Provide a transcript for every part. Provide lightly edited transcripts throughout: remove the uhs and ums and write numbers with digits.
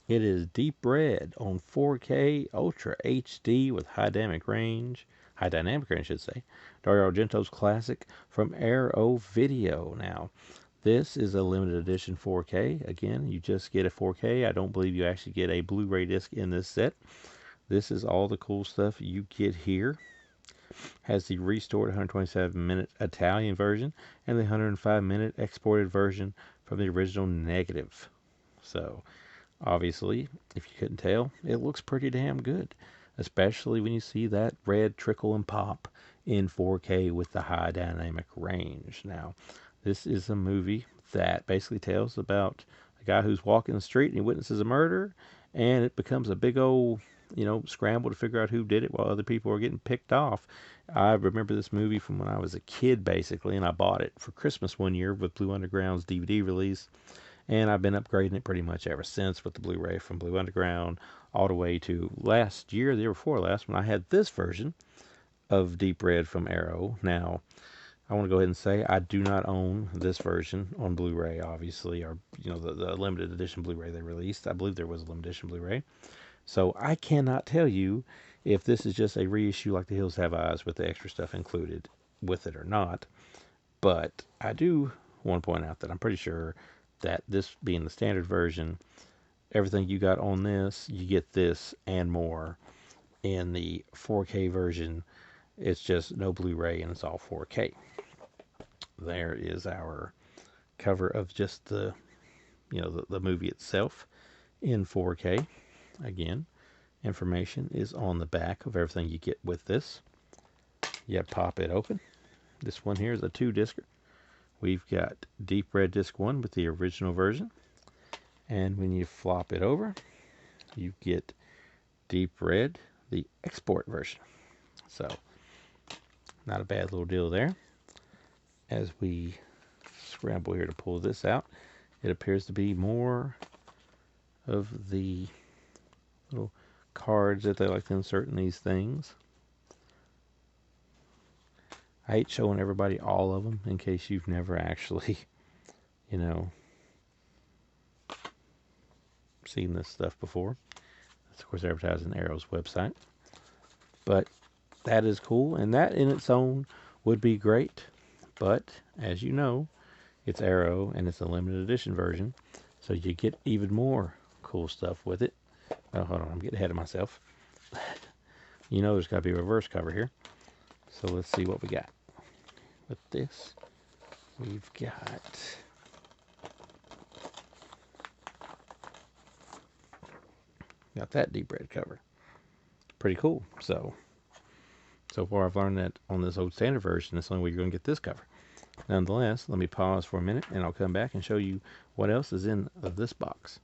It is deep red on 4K Ultra HD with high dynamic range. High dynamic range, I should say. Dario Argento's classic from Arrow Video. Now, this is a limited edition 4K. Again, you just get a 4K. I don't believe you actually get a Blu-ray disc in this set. This is all the cool stuff you get here. Has the restored 127-minute Italian version and the 105-minute exported version from the original negative. So, obviously, if you couldn't tell, it looks pretty damn good, especially when you see that red trickle and pop in 4K with the high dynamic range. Now, this is a movie that basically tells about a guy who's walking the street and he witnesses a murder, and it becomes a big old, scramble to figure out who did it while other people are getting picked off. I remember this movie from when I was a kid, basically, and I bought it for Christmas one year with Blue Underground's DVD release. And I've been upgrading it pretty much ever since with the Blu-ray from Blue Underground all the way to last year, the year before last, when I had this version of Deep Red from Arrow. Now, I want to go ahead and say I do not own this version on Blu-ray, obviously, or the limited edition Blu-ray they released. I believe there was a limited edition Blu-ray, so I cannot tell you if this is just a reissue like The Hills Have Eyes with the extra stuff included with it or not. But I do want to point out that I'm pretty sure that this being the standard version, everything you got on this, you get this and more in the 4K version. It's just no Blu-ray and it's all 4K. There is our cover of just the movie itself in 4K. Again, information is on the back of everything you get with this. You pop it open. This one here is a 2-discer. We've got Deep Red Disc 1 with the original version. And when you flop it over, you get Deep Red, the export version. So, not a bad little deal there. As we scramble here to pull this out, it appears to be more of the little cards that they like to insert in these things. I hate showing everybody all of them in case you've never actually, seen this stuff before. That's, of course, advertised on Arrow's website. But that is cool, and that in its own would be great. But, as you know, it's Arrow, and it's a limited edition version, so you get even more cool stuff with it. Oh, hold on, I'm getting ahead of myself. There's got to be a reverse cover here. So let's see what we got. With this, we've got that deep red cover. Pretty cool. So far I've learned that on this old standard version, that's the only way you're going to get this cover. Nonetheless, let me pause for a minute and I'll come back and show you what else is in this box.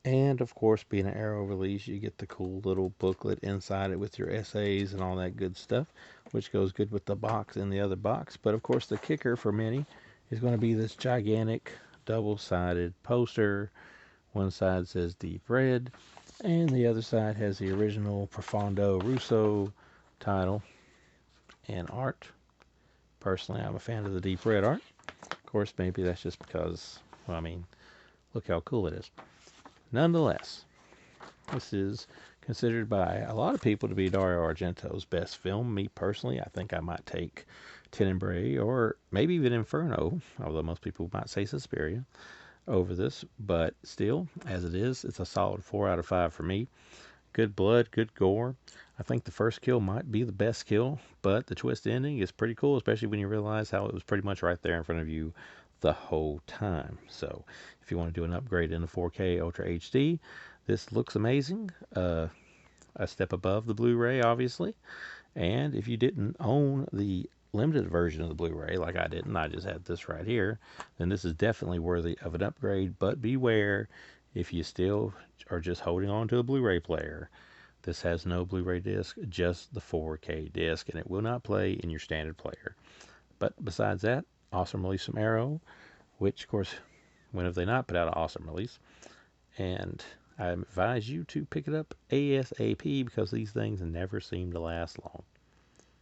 And of course, being an Arrow release, you get the cool little booklet inside it with your essays and all that good stuff, which goes good with the box and the other box. But of course, the kicker for many is going to be this gigantic double-sided poster. One side says Deep Red, and the other side has the original Profondo Rosso title and art. Personally, I'm a fan of the Deep Red art. Of course, maybe that's just because, look how cool it is. Nonetheless, this is considered by a lot of people to be Dario Argento's best film. Me personally, I think I might take Tenebrae or maybe even Inferno, although most people might say Suspiria, over this. But still, as it is, it's a solid 4 out of 5 for me. Good blood, good gore. I think the first kill might be the best kill, but the twist ending is pretty cool, especially when you realize how it was pretty much right there in front of you the whole time. So if you want to do an upgrade in the 4K Ultra HD, this looks amazing. A step above the Blu-ray, obviously. And if you didn't own the limited version of the Blu-ray, like I didn't, I just had this right here, then this is definitely worthy of an upgrade. But beware, if you still are just holding on to a Blu-ray player, this has no Blu-ray disc, just the 4K disc, and it will not play in your standard player. But besides that, awesome release from Arrow, which, of course, when have they not put out an awesome release? And I advise you to pick it up ASAP because these things never seem to last long.